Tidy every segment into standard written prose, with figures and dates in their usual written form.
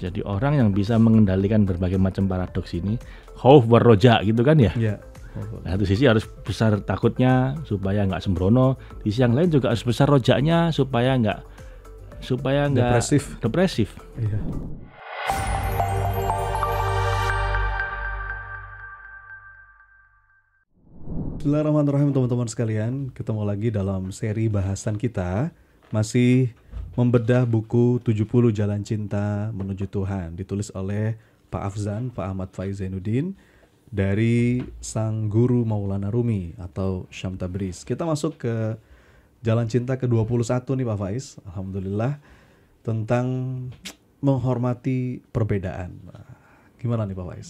Jadi orang yang bisa mengendalikan berbagai macam paradoks ini, khauf warroja gitu kan ya. Iya. Nah, satu sisi harus besar takutnya supaya nggak sembrono, di sisi yang lain juga harus besar rojaknya supaya nggak depresif. Iya. Bismillahirrahmanirrahim teman-teman sekalian, ketemu lagi dalam seri bahasan kita masih membedah buku 70 Jalan Cinta Menuju Tuhan, ditulis oleh Pak Afzan, Pak Ahmad Faiz Zainuddin dari Sang Guru Maulana Rumi atau Syam Tabriz. Kita masuk ke Jalan Cinta ke-21 nih Pak Faiz, alhamdulillah, tentang menghormati perbedaan. Gimana nih Pak Faiz?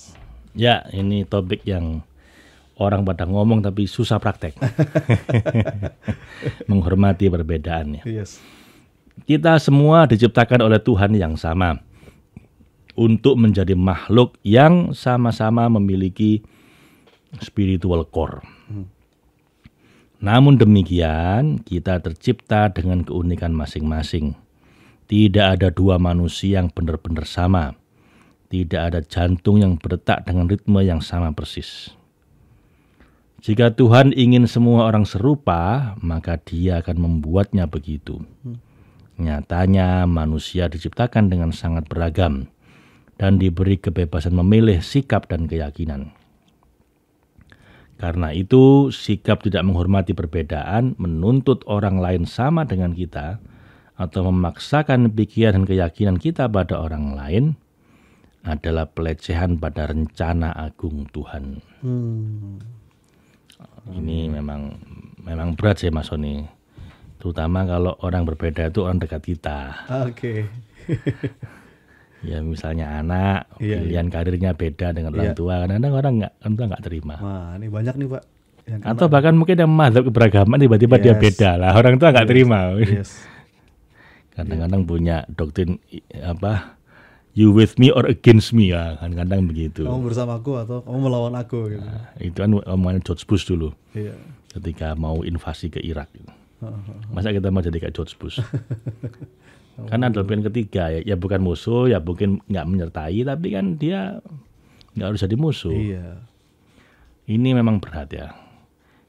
Ya, ini topik yang orang pada ngomong tapi susah praktek. Menghormati perbedaannya. Yes. Kita semua diciptakan oleh Tuhan yang sama untuk menjadi makhluk yang sama-sama memiliki spiritual core. Namun demikian, kita tercipta dengan keunikan masing-masing. Tidak ada dua manusia yang benar-benar sama. Tidak ada jantung yang berdetak dengan ritme yang sama persis. Jika Tuhan ingin semua orang serupa, maka Dia akan membuatnya begitu. Nyatanya manusia diciptakan dengan sangat beragam dan diberi kebebasan memilih sikap dan keyakinan. Karena itu, sikap tidak menghormati perbedaan, menuntut orang lain sama dengan kita, atau memaksakan pikiran dan keyakinan kita pada orang lain, adalah pelecehan pada rencana agung Tuhan. Ini memang berat sih Mas Sony. Terutama kalau orang berbeda itu orang dekat kita. Oke. Ya misalnya anak, pilihan karirnya beda dengan orang tua. Kadang-kadang orang nggak terima. Wah, ini banyak nih Pak. Atau bahkan mungkin yang mazhab keberagaman tiba-tiba dia beda lah. Orang tua nggak terima. Kadang-kadang punya doktrin you with me or against me ya, kadang-kadang begitu. Kamu bersamaku atau kamu melawan aku gitu. Nah, itu kan omongan George Bush dulu. Iya. Ketika mau invasi ke Irak. Masa kita mau jadi kayak George Bush? Kan ada pilihan ketiga ya bukan musuh, ya mungkin nggak menyertai, tapi kan dia nggak harus jadi musuh. Iya. Ini memang berat ya.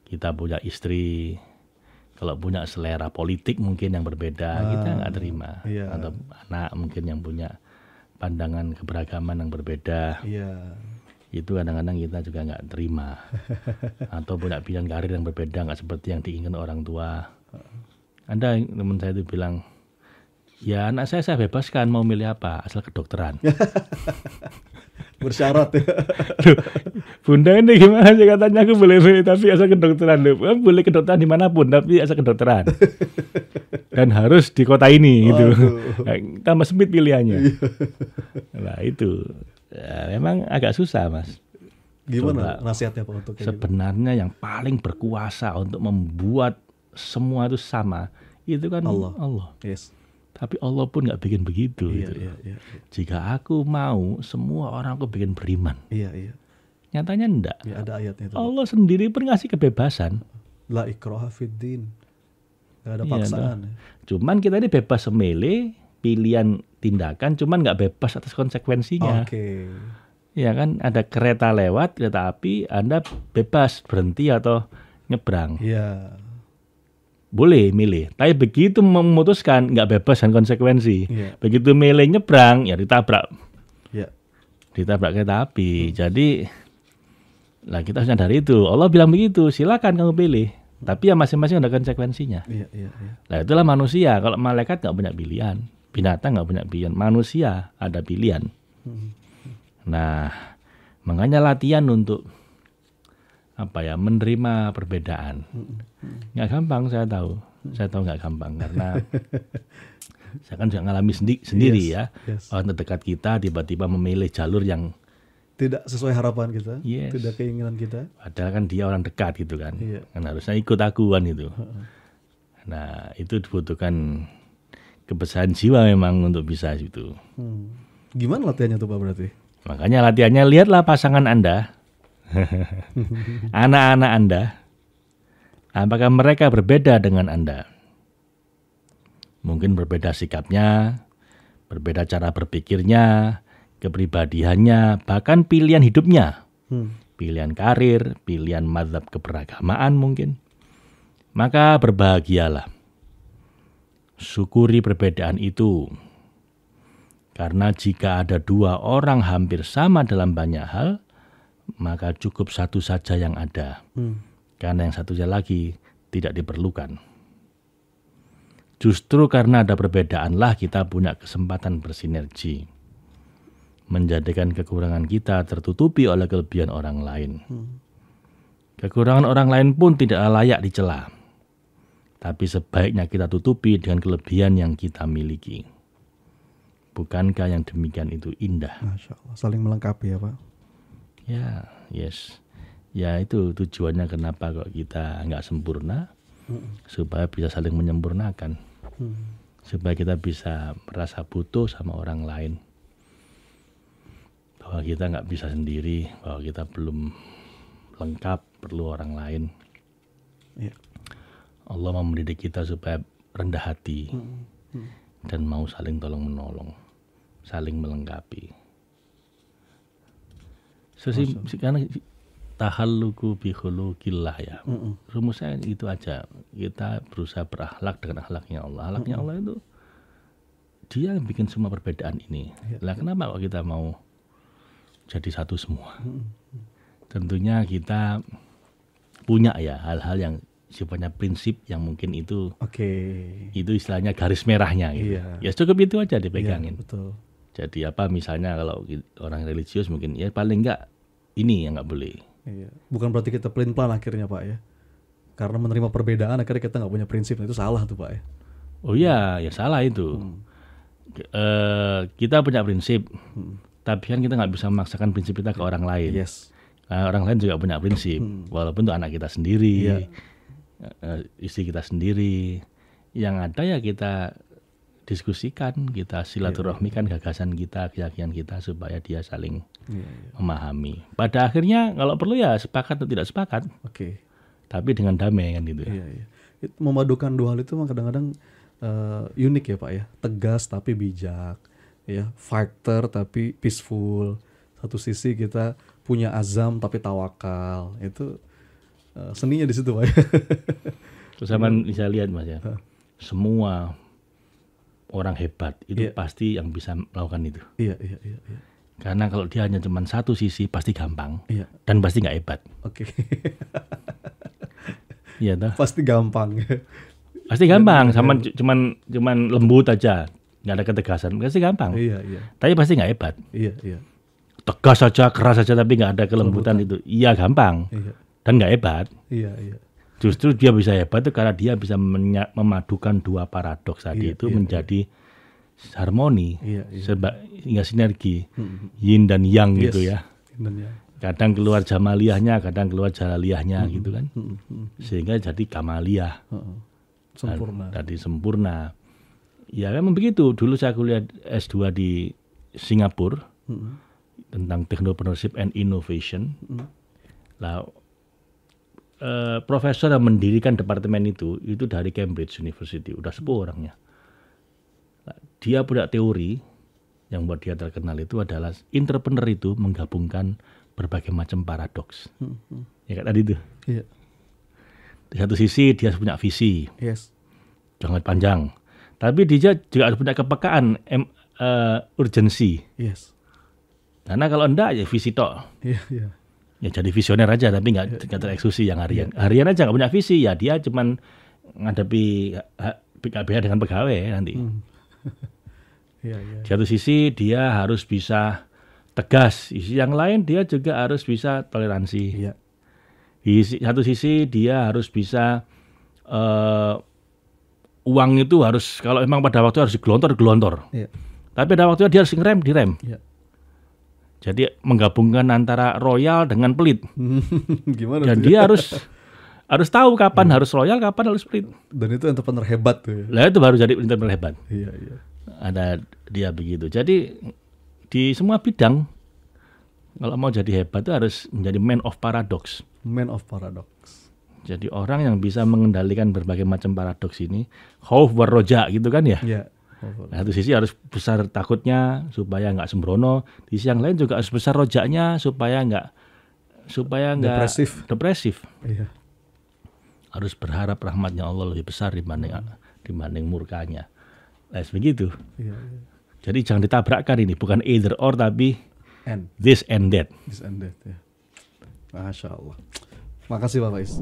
Kita punya istri, kalau punya selera politik mungkin yang berbeda, kita nggak terima. Iya. Atau anak mungkin yang punya pandangan keberagaman yang berbeda. Iya. Itu kadang-kadang kita juga nggak terima. Atau punya pilihan karir yang berbeda, nggak seperti yang diinginkan orang tua. Ada teman saya itu bilang, ya anak saya bebaskan mau milih apa, asal kedokteran. Bersyarat ya. Bunda ini gimana sih, katanya aku boleh milih tapi asal kedokteran. Boleh kedokteran dimanapun tapi asal kedokteran. Dan harus di kota ini gitu. Tambah sempit pilihannya. Nah itu ya, memang agak susah Mas. Gimana nasihatnya Pak untuk sebenarnya yang paling berkuasa untuk membuat semua itu sama itu kan Allah. Yes. Tapi Allah pun nggak bikin begitu. Iya. Jika aku mau semua orang aku bikin beriman. Iya. Nyatanya enggak. Ya, ada ayatnya itu. Allah sendiri pun ngasih kebebasan. La ikraha fiddin. Gak ada paksaan. Ya. Cuman kita ini bebas memilih pilihan tindakan, cuman nggak bebas atas konsekuensinya. Oke. Ya kan ada kereta lewat, kereta api, Anda bebas berhenti atau nyebrang. Iya. Boleh milih, tapi begitu memutuskan nggak bebas dan konsekuensi. Yeah. Begitu milih nyebrang ya ditabrak. Yeah. Ditabrak kereta api. Jadi lah kita harus sadar itu. Allah bilang begitu, silakan kamu pilih. Tapi ya masing-masing ada konsekuensinya. Yeah. Nah itulah manusia. Kalau malaikat nggak punya pilihan, binatang nggak punya pilihan, manusia ada pilihan. Nah makanya latihan untuk menerima perbedaan. Nggak gampang, saya tahu nggak gampang karena saya kan juga ngalami sendiri ya. Orang terdekat kita tiba-tiba memilih jalur yang tidak sesuai harapan kita, yes. tidak keinginan kita. Padahal kan dia orang dekat gitu kan, kan harusnya ikut aku kan itu. Nah itu dibutuhkan kebesaran jiwa memang untuk bisa itu. Gimana latihannya tuh Pak berarti? Makanya latihannya lihatlah pasangan Anda, anak-anak Anda, apakah mereka berbeda dengan Anda? Mungkin berbeda sikapnya, berbeda cara berpikirnya, kepribadiannya, bahkan pilihan hidupnya, pilihan karir, pilihan mazhab keberagamaan mungkin. Maka berbahagialah. Syukuri perbedaan itu. Karena jika ada dua orang hampir sama dalam banyak hal, maka cukup satu saja yang ada. Karena yang satunya lagi tidak diperlukan. Justru karena ada perbedaanlah kita punya kesempatan bersinergi. Menjadikan kekurangan kita tertutupi oleh kelebihan orang lain. Kekurangan orang lain pun tidak layak dicela. Tapi sebaiknya kita tutupi dengan kelebihan yang kita miliki. Bukankah yang demikian itu indah? Masya Allah, saling melengkapi ya Pak. Ya, yes. Ya itu tujuannya kenapa kok kita nggak sempurna. Supaya bisa saling menyempurnakan. Supaya kita bisa merasa butuh sama orang lain. Bahwa kita nggak bisa sendiri, bahwa kita belum lengkap, perlu orang lain. Ya. Allah mau mendidik kita supaya rendah hati dan mau saling tolong menolong, saling melengkapi. Karena tahalluku bi khuluqillah ya. Rumusnya itu aja. Kita berusaha berakhlak dengan akhlaknya Allah. Akhlaknya Allah itu Dia yang bikin semua perbedaan ini. Lah kenapa kok kita mau jadi satu semua? Tentunya kita punya ya hal-hal yang sifatnya prinsip yang mungkin itu itu istilahnya garis merahnya gitu. Ya cukup itu aja dipegangin. Betul. Jadi apa misalnya kalau orang religius mungkin ya paling enggak ini yang enggak boleh. Bukan berarti kita pelin-pelan akhirnya Pak ya. Karena menerima perbedaan akhirnya kita nggak punya prinsip, itu salah tuh Pak ya. Oh iya, ya salah itu. Kita punya prinsip, tapi kan kita nggak bisa memaksakan prinsip kita ke orang lain. Orang lain juga punya prinsip, walaupun itu anak kita sendiri, istri kita sendiri. Yang ada ya kita diskusikan, kita silaturahmikan gagasan kita, keyakinan kita supaya dia saling memahami. Pada akhirnya kalau perlu ya sepakat atau tidak sepakat. Tapi dengan damai kan gitu. Memadukan dua hal itu memang kadang-kadang unik ya Pak ya. Tegas tapi bijak, ya. Fighter tapi peaceful. Satu sisi kita punya azam tapi tawakal. Itu seninya di situ Pak ya. Terus sama bisa lihat Mas ya. Semua orang hebat itu pasti yang bisa melakukan itu. Iya. Karena kalau dia hanya cuma satu sisi pasti gampang dan pasti nggak hebat. Iya toh? Pasti gampang. Pasti gampang, sama cuman lembut aja, nggak ada ketegasan, pasti gampang. Tapi pasti nggak hebat. Tegas saja, keras saja, tapi nggak ada kelembutan itu. Iya gampang, dan nggak hebat. Justru dia bisa hebat itu karena dia bisa memadukan dua paradoks tadi itu menjadi harmoni, hingga sinergi, yin dan yang gitu ya. Kadang keluar jamaliyahnya, kadang keluar jalaliyahnya gitu kan. Sehingga jadi kamaliyah. Sempurna. Tadi sempurna. Ya memang begitu. Dulu saya kuliah S2 di Singapura tentang Technopreneurship and Innovation. Lah profesor yang mendirikan departemen itu dari Cambridge University, udah sepuh orangnya. Nah, dia punya teori yang buat dia terkenal itu adalah entrepreneur itu menggabungkan berbagai macam paradoks. Ya kan tadi itu. Di satu sisi dia punya visi, jangka panjang. Tapi dia juga harus punya kepekaan, urgensi. Karena kalau enggak ya visi tok. Ya jadi visioner aja tapi nggak tereksekusi yang harian. Harian aja nggak punya visi ya dia cuman ngadepi PKBH dengan pegawai nanti. Di satu sisi dia harus bisa tegas, sisi yang lain dia juga harus bisa toleransi. Di satu sisi dia harus bisa uang itu harus kalau emang pada waktu harus digelontor. Tapi pada waktunya dia harus direm. Jadi menggabungkan antara royal dengan pelit. Gimana? Dan dia harus tahu kapan harus royal, kapan harus pelit. Dan itu entrepreneur hebat tuh. Lah itu baru jadi entrepreneur hebat. Ada dia begitu. Jadi di semua bidang kalau mau jadi hebat itu harus menjadi man of paradox. Man of paradox. Jadi orang yang bisa mengendalikan berbagai macam paradoks ini, khauf war roja gitu kan ya. Nah, satu sisi harus besar takutnya supaya nggak sembrono, di sisi yang lain juga harus besar rojaknya supaya nggak depresif. Iya. Harus berharap rahmatnya Allah lebih besar dibanding murkanya. Nah, begitu. Iya. Jadi jangan ditabrakkan ini, bukan either or tapi And. this and that. This and that, ya. Masya Allah. Makasih Pak Faiz.